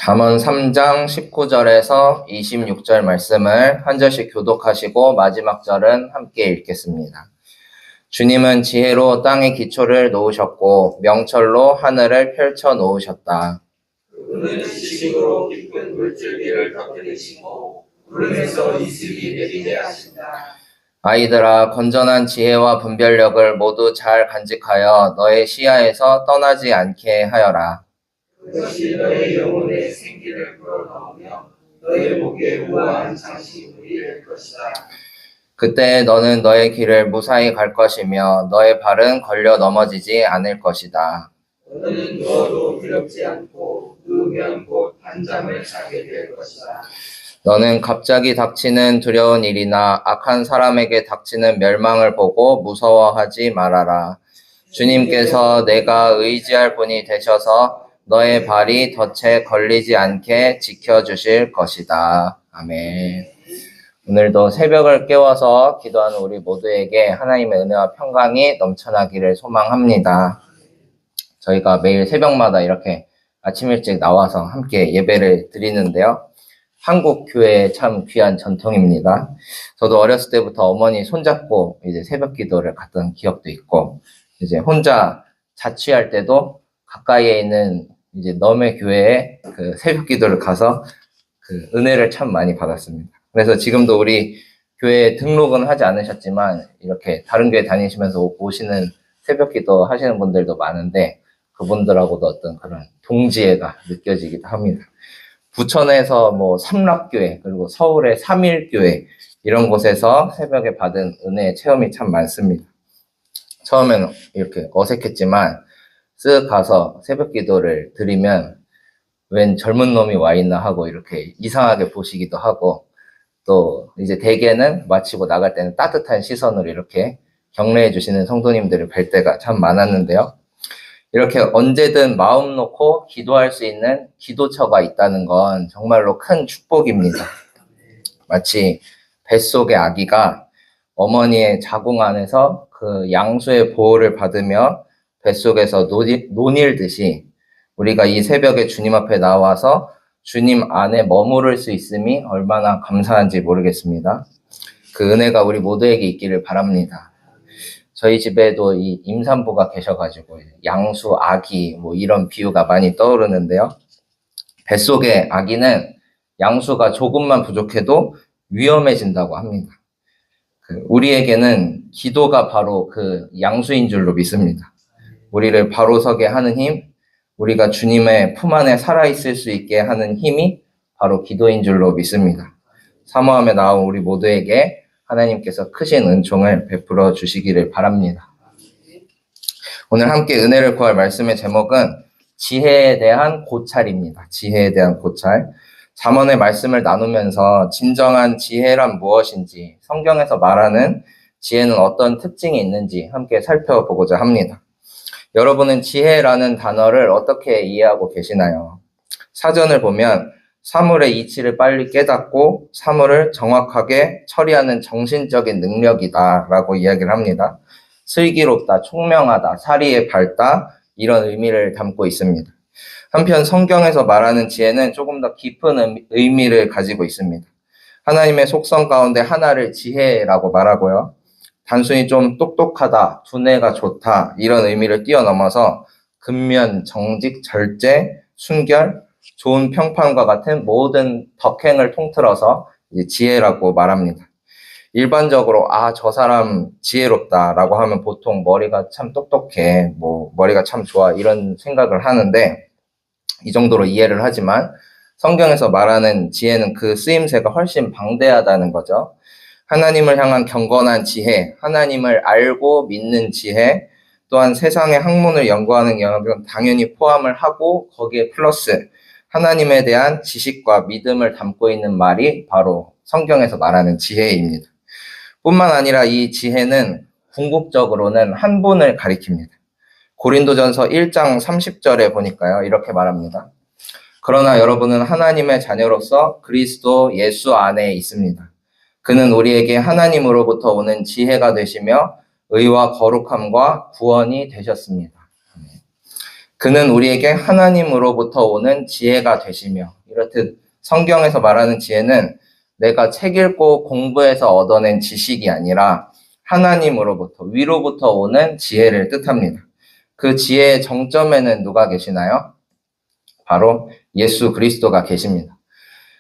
잠언 3장 19절에서 26절 말씀을 한 절씩 교독하시고 마지막 절은 함께 읽겠습니다. 주님은 지혜로 땅의 기초를 놓으셨고 명철로 하늘을 펼쳐 놓으셨다. 그는 지식으로 깊은 물줄기를 터뜨리시고 구름에서 이슬이 내리게 하신다. 아이들아, 건전한 지혜와 분별력을 모두 잘 간직하여 너의 시야에서 떠나지 않게 하여라. 그것이 너의 영혼에 생기를 불어넣으며 너의 목에 우아한 장식물이 될 것이다. 그때 너는 너의 길을 무사히 갈 것이며 너의 발은 걸려 넘어지지 않을 것이다. 너는 누워도 두렵지 않고 누우면 곧 한잠을 자게 될 것이다. 너는 갑자기 닥치는 두려운 일이나 악한 사람에게 닥치는 멸망을 보고 무서워하지 말아라. 주님께서 내가 의지할 분이 되셔서 너의 발이 덫에 걸리지 않게 지켜주실 것이다. 아멘. 오늘도 새벽을 깨워서 기도하는 우리 모두에게 하나님의 은혜와 평강이 넘쳐나기를 소망합니다. 저희가 매일 새벽마다 이렇게 아침 일찍 나와서 함께 예배를 드리는데요. 한국 교회의 참 귀한 전통입니다. 저도 어렸을 때부터 어머니 손잡고 이제 새벽 기도를 갔던 기억도 있고, 이제 혼자 자취할 때도 가까이에 있는 이제 너의 교회에 그 새벽 기도를 가서 그 은혜를 참 많이 받았습니다. 그래서 지금도 우리 교회에 등록은 하지 않으셨지만 이렇게 다른 교회 다니시면서 오시는 새벽 기도 하시는 분들도 많은데 그분들하고도 어떤 그런 동지애가 느껴지기도 합니다. 부천에서 뭐 삼락교회 그리고 서울의 삼일교회 이런 곳에서 새벽에 받은 은혜의 체험이 참 많습니다. 처음에는 이렇게 어색했지만 쓱 가서 새벽 기도를 드리면 웬 젊은 놈이 와 있나 하고 이렇게 이상하게 보시기도 하고, 또 이제 대개는 마치고 나갈 때는 따뜻한 시선으로 이렇게 격려해 주시는 성도님들을 뵐 때가 참 많았는데요. 이렇게 언제든 마음 놓고 기도할 수 있는 기도처가 있다는 건 정말로 큰 축복입니다. 마치 뱃속의 아기가 어머니의 자궁 안에서 그 양수의 보호를 받으며 뱃속에서 논일듯이 우리가 이 새벽에 주님 앞에 나와서 주님 안에 머무를 수 있음이 얼마나 감사한지 모르겠습니다. 그 은혜가 우리 모두에게 있기를 바랍니다. 저희 집에도 이 임산부가 계셔가지고 양수, 아기 뭐 이런 비유가 많이 떠오르는데요. 뱃속의 아기는 양수가 조금만 부족해도 위험해진다고 합니다. 우리에게는 기도가 바로 그 양수인 줄로 믿습니다. 우리를 바로 서게 하는 힘, 우리가 주님의 품 안에 살아있을 수 있게 하는 힘이 바로 기도인 줄로 믿습니다. 사모함에 나온 우리 모두에게 하나님께서 크신 은총을 베풀어 주시기를 바랍니다. 오늘 함께 은혜를 구할 말씀의 제목은 지혜에 대한 고찰입니다. 지혜에 대한 고찰. 잠언의 말씀을 나누면서 진정한 지혜란 무엇인지, 성경에서 말하는 지혜는 어떤 특징이 있는지 함께 살펴보고자 합니다. 여러분은 지혜라는 단어를 어떻게 이해하고 계시나요? 사전을 보면 사물의 이치를 빨리 깨닫고 사물을 정확하게 처리하는 정신적인 능력이다라고 이야기를 합니다. 슬기롭다, 총명하다, 사리에 밝다 이런 의미를 담고 있습니다. 한편 성경에서 말하는 지혜는 조금 더 깊은 의미를 가지고 있습니다. 하나님의 속성 가운데 하나를 지혜라고 말하고요. 단순히 좀 똑똑하다, 두뇌가 좋다 이런 의미를 뛰어넘어서 근면, 정직, 절제, 순결, 좋은 평판과 같은 모든 덕행을 통틀어서 이제 지혜라고 말합니다. 일반적으로 저 사람 지혜롭다라고 하면 보통 머리가 참 똑똑해, 뭐 머리가 참 좋아 이런 생각을 하는데 이 정도로 이해를 하지만 성경에서 말하는 지혜는 그 쓰임새가 훨씬 방대하다는 거죠. 하나님을 향한 경건한 지혜, 하나님을 알고 믿는 지혜, 또한 세상의 학문을 연구하는 영역은 당연히 포함을 하고 거기에 플러스 하나님에 대한 지식과 믿음을 담고 있는 말이 바로 성경에서 말하는 지혜입니다. 뿐만 아니라 이 지혜는 궁극적으로는 한 분을 가리킵니다. 고린도전서 1장 30절에 보니까요, 이렇게 말합니다. 그러나 여러분은 하나님의 자녀로서 그리스도 예수 안에 있습니다. 그는 우리에게 하나님으로부터 오는 지혜가 되시며 의와 거룩함과 구원이 되셨습니다. 그는 우리에게 하나님으로부터 오는 지혜가 되시며, 이렇듯 성경에서 말하는 지혜는 내가 책 읽고 공부해서 얻어낸 지식이 아니라 하나님으로부터, 위로부터 오는 지혜를 뜻합니다. 그 지혜의 정점에는 누가 계시나요? 바로 예수 그리스도가 계십니다.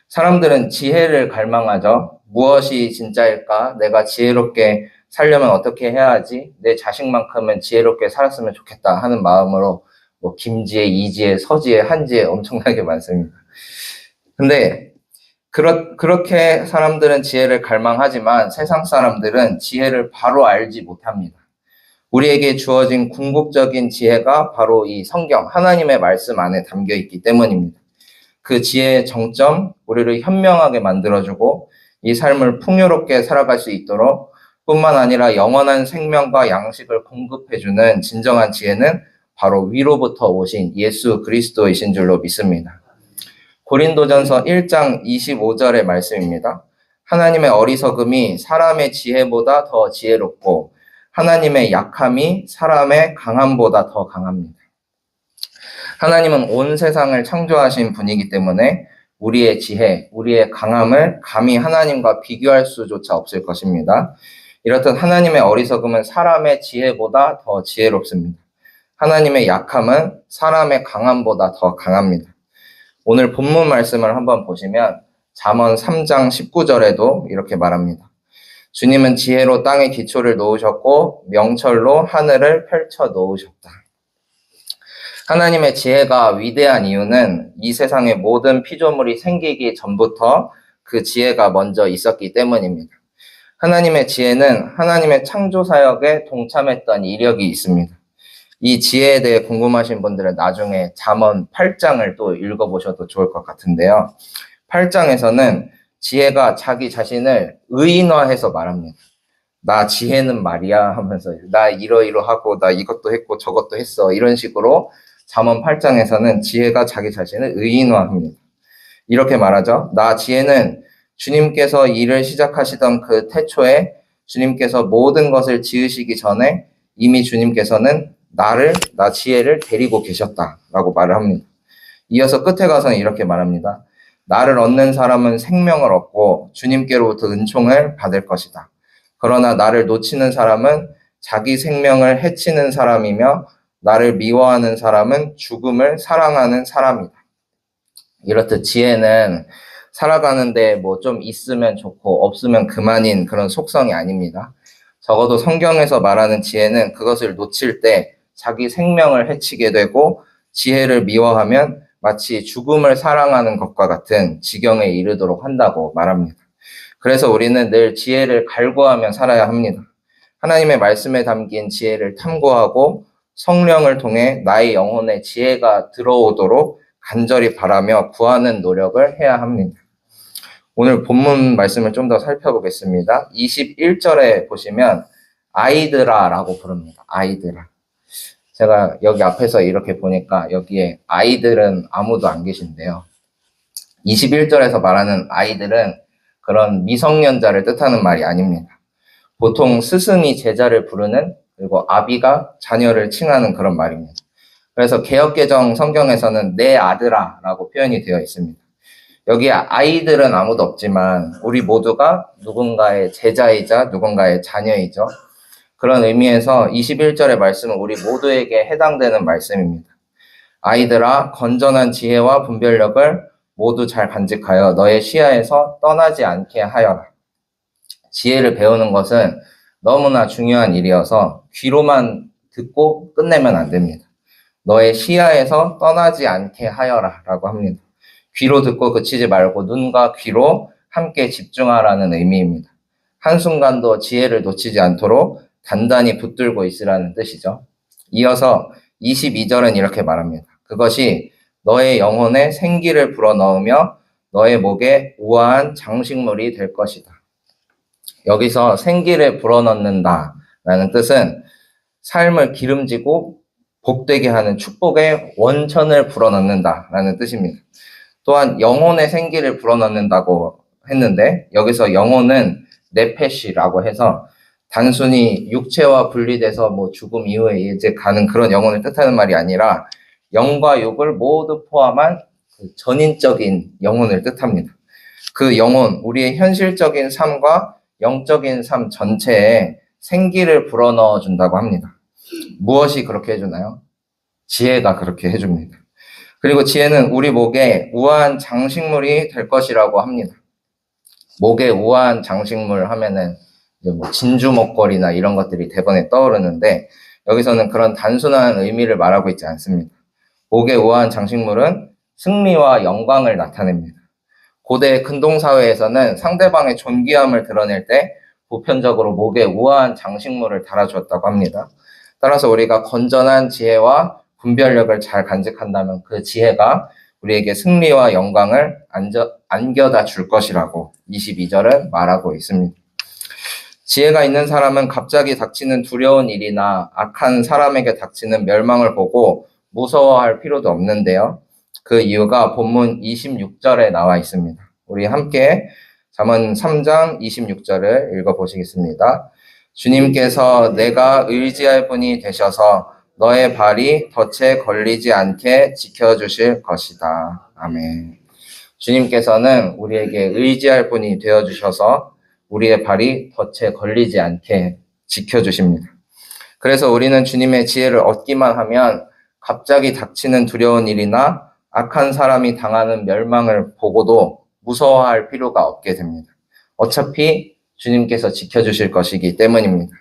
사람들은 지혜를 갈망하죠. 무엇이 진짜일까? 내가 지혜롭게 살려면 어떻게 해야 하지? 내 자식만큼은 지혜롭게 살았으면 좋겠다 하는 마음으로 뭐 김지혜, 이지혜, 서지혜, 한지혜 엄청나게 많습니다. 근데 그렇게 사람들은 지혜를 갈망하지만 세상 사람들은 지혜를 바로 알지 못합니다. 우리에게 주어진 궁극적인 지혜가 바로 이 성경, 하나님의 말씀 안에 담겨 있기 때문입니다. 그 지혜의 정점, 우리를 현명하게 만들어주고 이 삶을 풍요롭게 살아갈 수 있도록 뿐만 아니라 영원한 생명과 양식을 공급해주는 진정한 지혜는 바로 위로부터 오신 예수 그리스도이신 줄로 믿습니다. 고린도전서 1장 25절의 말씀입니다. 하나님의 어리석음이 사람의 지혜보다 더 지혜롭고 하나님의 약함이 사람의 강함보다 더 강합니다. 하나님은 온 세상을 창조하신 분이기 때문에 우리의 지혜, 우리의 강함을 감히 하나님과 비교할 수조차 없을 것입니다. 이렇듯 하나님의 어리석음은 사람의 지혜보다 더 지혜롭습니다. 하나님의 약함은 사람의 강함보다 더 강합니다. 오늘 본문 말씀을 한번 보시면 잠언 3장 19절에도 이렇게 말합니다. 주님은 지혜로 땅의 기초를 놓으셨고 명철로 하늘을 펼쳐 놓으셨다. 하나님의 지혜가 위대한 이유는 이 세상의 모든 피조물이 생기기 전부터 그 지혜가 먼저 있었기 때문입니다. 하나님의 지혜는 하나님의 창조 사역에 동참했던 이력이 있습니다. 이 지혜에 대해 궁금하신 분들은 나중에 잠언 8장을 또 읽어보셔도 좋을 것 같은데요. 8장에서는 지혜가 자기 자신을 의인화해서 말합니다. 나 지혜는 말이야 하면서 나 이러이러하고 나 이것도 했고 저것도 했어 이런 식으로 잠언 8장에서는 지혜가 자기 자신을 의인화합니다. 이렇게 말하죠. 나 지혜는 주님께서 일을 시작하시던 그 태초에 주님께서 모든 것을 지으시기 전에 이미 주님께서는 나 지혜를 데리고 계셨다라고 말을 합니다. 이어서 끝에 가서는 이렇게 말합니다. 나를 얻는 사람은 생명을 얻고 주님께로부터 은총을 받을 것이다. 그러나 나를 놓치는 사람은 자기 생명을 해치는 사람이며 나를 미워하는 사람은 죽음을 사랑하는 사람이다. 이렇듯 지혜는 살아가는데 뭐 좀 있으면 좋고 없으면 그만인 그런 속성이 아닙니다. 적어도 성경에서 말하는 지혜는 그것을 놓칠 때 자기 생명을 해치게 되고 지혜를 미워하면 마치 죽음을 사랑하는 것과 같은 지경에 이르도록 한다고 말합니다. 그래서 우리는 늘 지혜를 갈구하며 살아야 합니다. 하나님의 말씀에 담긴 지혜를 탐구하고 성령을 통해 나의 영혼에 지혜가 들어오도록 간절히 바라며 구하는 노력을 해야 합니다. 오늘 본문 말씀을 좀 더 살펴보겠습니다. 21절에 보시면 아이들아라고 부릅니다. 아이들아. 제가 여기 앞에서 이렇게 보니까 여기에 아이들은 아무도 안 계신데요. 21절에서 말하는 아이들은 그런 미성년자를 뜻하는 말이 아닙니다. 보통 스승이 제자를 부르는 그리고 아비가 자녀를 칭하는 그런 말입니다. 그래서 개역개정 성경에서는 내 아들아 라고 표현이 되어 있습니다. 여기 아이들은 아무도 없지만 우리 모두가 누군가의 제자이자 누군가의 자녀이죠. 그런 의미에서 21절의 말씀은 우리 모두에게 해당되는 말씀입니다. 아이들아, 건전한 지혜와 분별력을 모두 잘 간직하여 너의 시야에서 떠나지 않게 하여라. 지혜를 배우는 것은 너무나 중요한 일이어서 귀로만 듣고 끝내면 안 됩니다. 너의 시야에서 떠나지 않게 하여라 라고 합니다. 귀로 듣고 그치지 말고 눈과 귀로 함께 집중하라는 의미입니다. 한순간도 지혜를 놓치지 않도록 단단히 붙들고 있으라는 뜻이죠. 이어서 22절은 이렇게 말합니다. 그것이 너의 영혼에 생기를 불어넣으며 너의 목에 우아한 장식물이 될 것이다. 여기서 생기를 불어넣는다라는 뜻은 삶을 기름지고 복되게 하는 축복의 원천을 불어넣는다라는 뜻입니다. 또한 영혼의 생기를 불어넣는다고 했는데 여기서 영혼은 네페시라고 해서 단순히 육체와 분리돼서 뭐 죽음 이후에 이제 가는 그런 영혼을 뜻하는 말이 아니라 영과 육을 모두 포함한 그 전인적인 영혼을 뜻합니다. 그 영혼, 우리의 현실적인 삶과 영적인 삶 전체에 생기를 불어넣어 준다고 합니다. 무엇이 그렇게 해주나요? 지혜가 그렇게 해줍니다. 그리고 지혜는 우리 목에 우아한 장식물이 될 것이라고 합니다. 목에 우아한 장식물 하면은 이제 뭐 진주 목걸이나 이런 것들이 대번에 떠오르는데 여기서는 그런 단순한 의미를 말하고 있지 않습니다. 목에 우아한 장식물은 승리와 영광을 나타냅니다. 고대 근동사회에서는 상대방의 존귀함을 드러낼 때 보편적으로 목에 우아한 장식물을 달아주었다고 합니다. 따라서 우리가 건전한 지혜와 분별력을 잘 간직한다면 그 지혜가 우리에게 승리와 영광을 안겨다 줄 것이라고 22절은 말하고 있습니다. 지혜가 있는 사람은 갑자기 닥치는 두려운 일이나 악한 사람에게 닥치는 멸망을 보고 무서워할 필요도 없는데요. 그 이유가 본문 26절에 나와 있습니다. 우리 함께 잠언 3장 26절을 읽어보시겠습니다. 주님께서 내가 의지할 분이 되셔서 너의 발이 덫에 걸리지 않게 지켜주실 것이다. 아멘. 주님께서는 우리에게 의지할 분이 되어주셔서 우리의 발이 덫에 걸리지 않게 지켜주십니다. 그래서 우리는 주님의 지혜를 얻기만 하면 갑자기 닥치는 두려운 일이나 악한 사람이 당하는 멸망을 보고도 무서워할 필요가 없게 됩니다. 어차피 주님께서 지켜주실 것이기 때문입니다.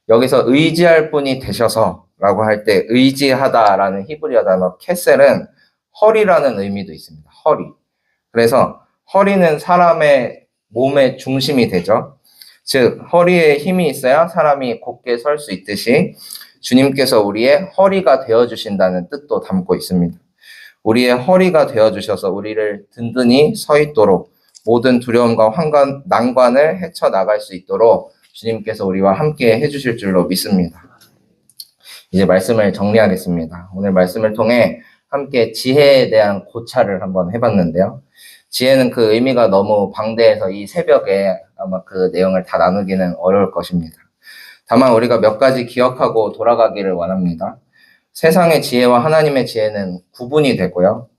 여기서 의지할 분이 되셔서 라고 할 때 의지하다라는 히브리어 단어 캐셀은 허리라는 의미도 있습니다. 허리. 그래서 허리는 사람의 몸의 중심이 되죠. 즉 허리에 힘이 있어야 사람이 곧게 설 수 있듯이 주님께서 우리의 허리가 되어주신다는 뜻도 담고 있습니다. 우리의 허리가 되어주셔서 우리를 든든히 서 있도록 모든 두려움과 난관을 헤쳐나갈 수 있도록 주님께서 우리와 함께 해주실 줄로 믿습니다. 이제 말씀을 정리하겠습니다. 오늘 말씀을 통해 함께 지혜에 대한 고찰을 한번 해봤는데요. 지혜는 그 의미가 너무 방대해서 이 새벽에 아마 그 내용을 다 나누기는 어려울 것입니다. 다만 우리가 몇 가지 기억하고 돌아가기를 원합니다. 세상의 지혜와 하나님의 지혜는 구분이 되고요.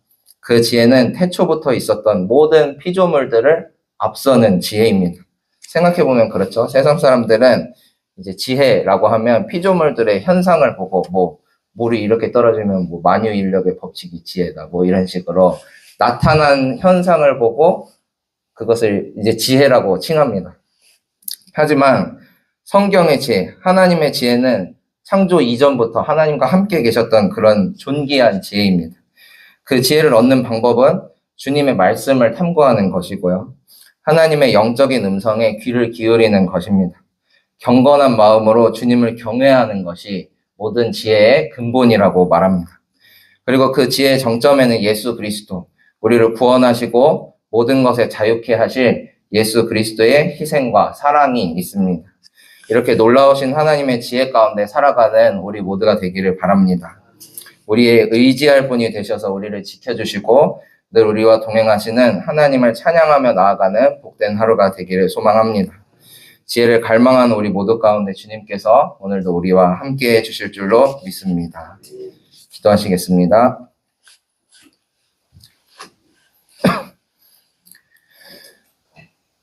그 지혜는 태초부터 있었던 모든 피조물들을 앞서는 지혜입니다. 생각해보면 그렇죠. 세상 사람들은 이제 지혜라고 하면 피조물들의 현상을 보고 물이 이렇게 떨어지면 만유인력의 법칙이 지혜다 이런 식으로 나타난 현상을 보고 그것을 이제 지혜라고 칭합니다. 하지만 성경의 지혜, 하나님의 지혜는 창조 이전부터 하나님과 함께 계셨던 그런 존귀한 지혜입니다. 그 지혜를 얻는 방법은 주님의 말씀을 탐구하는 것이고요. 하나님의 영적인 음성에 귀를 기울이는 것입니다. 경건한 마음으로 주님을 경외하는 것이 모든 지혜의 근본이라고 말합니다. 그리고 그 지혜의 정점에는 예수 그리스도, 우리를 구원하시고 모든 것에 자유케 하실 예수 그리스도의 희생과 사랑이 있습니다. 이렇게 놀라우신 하나님의 지혜 가운데 살아가는 우리 모두가 되기를 바랍니다. 우리의 의지할 분이 되셔서 우리를 지켜주시고 늘 우리와 동행하시는 하나님을 찬양하며 나아가는 복된 하루가 되기를 소망합니다. 지혜를 갈망하는 우리 모두 가운데 주님께서 오늘도 우리와 함께 해주실 줄로 믿습니다. 기도하시겠습니다.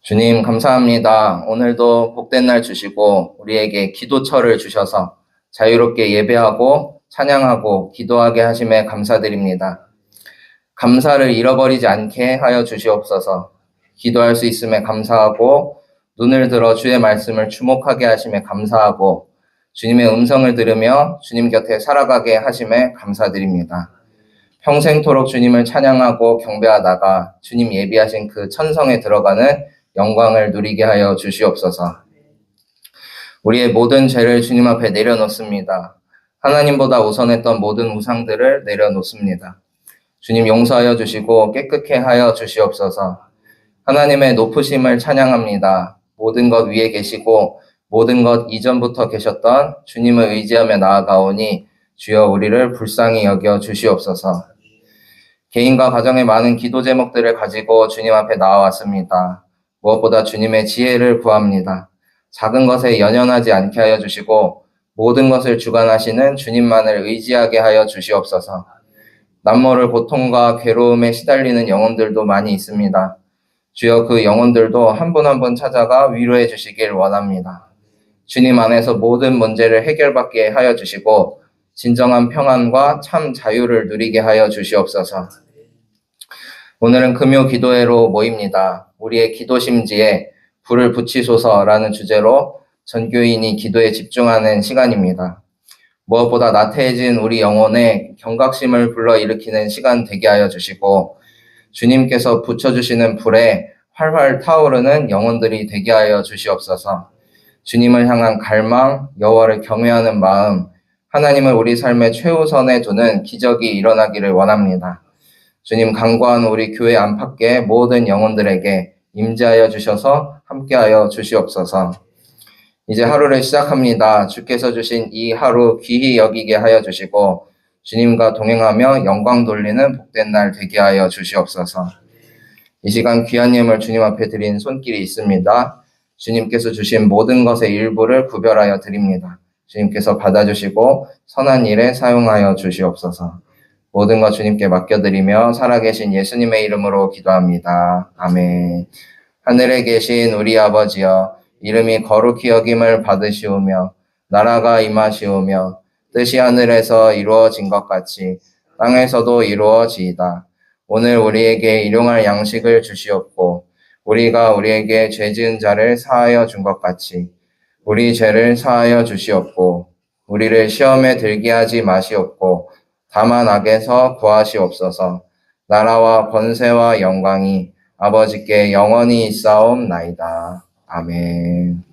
주님 감사합니다. 오늘도 복된 날 주시고 우리에게 기도처를 주셔서 자유롭게 예배하고 찬양하고 기도하게 하심에 감사드립니다. 감사를 잃어버리지 않게 하여 주시옵소서. 기도할 수 있음에 감사하고 눈을 들어 주의 말씀을 주목하게 하심에 감사하고 주님의 음성을 들으며 주님 곁에 살아가게 하심에 감사드립니다. 평생토록 주님을 찬양하고 경배하다가 주님 예비하신 그 천성에 들어가는 영광을 누리게 하여 주시옵소서. 우리의 모든 죄를 주님 앞에 내려놓습니다. 하나님보다 우선했던 모든 우상들을 내려놓습니다. 주님 용서하여 주시고 깨끗게 하여 주시옵소서. 하나님의 높으심을 찬양합니다. 모든 것 위에 계시고 모든 것 이전부터 계셨던 주님을 의지하며 나아가오니 주여 우리를 불쌍히 여겨 주시옵소서. 개인과 가정의 많은 기도 제목들을 가지고 주님 앞에 나와왔습니다. 무엇보다 주님의 지혜를 구합니다. 작은 것에 연연하지 않게 하여 주시고 모든 것을 주관하시는 주님만을 의지하게 하여 주시옵소서. 남모를 고통과 괴로움에 시달리는 영혼들도 많이 있습니다. 주여 그 영혼들도 한 분 한 분 찾아가 위로해 주시길 원합니다. 주님 안에서 모든 문제를 해결받게 하여 주시고 진정한 평안과 참 자유를 누리게 하여 주시옵소서. 오늘은 금요 기도회로 모입니다. 우리의 기도심지에 불을 붙이소서라는 주제로 전교인이 기도에 집중하는 시간입니다. 무엇보다 나태해진 우리 영혼에 경각심을 불러일으키는 시간 되게 하여 주시고 주님께서 붙여주시는 불에 활활 타오르는 영혼들이 되게 하여 주시옵소서. 주님을 향한 갈망, 여호와를 경외하는 마음, 하나님을 우리 삶의 최우선에 두는 기적이 일어나기를 원합니다. 주님 강구한 우리 교회 안팎의 모든 영혼들에게 임재하여 주셔서 함께하여 주시옵소서. 이제 하루를 시작합니다. 주께서 주신 이 하루 귀히 여기게 하여 주시고 주님과 동행하며 영광 돌리는 복된 날 되게 하여 주시옵소서. 이 시간 귀한 예물 주님 앞에 드린 손길이 있습니다. 주님께서 주신 모든 것의 일부를 구별하여 드립니다. 주님께서 받아주시고 선한 일에 사용하여 주시옵소서. 모든 것 주님께 맡겨드리며 살아계신 예수님의 이름으로 기도합니다. 아멘. 하늘에 계신 우리 아버지여, 이름이 거룩히 여김을 받으시오며 나라가 임하시오며 뜻이 하늘에서 이루어진 것 같이 땅에서도 이루어지이다. 오늘 우리에게 일용할 양식을 주시옵고 우리가 우리에게 죄 지은 자를 사하여 준 것 같이 우리 죄를 사하여 주시옵고 우리를 시험에 들게 하지 마시옵고 다만 악에서 구하시옵소서. 나라와 권세와 영광이 아버지께 영원히 있사옵나이다. 아멘.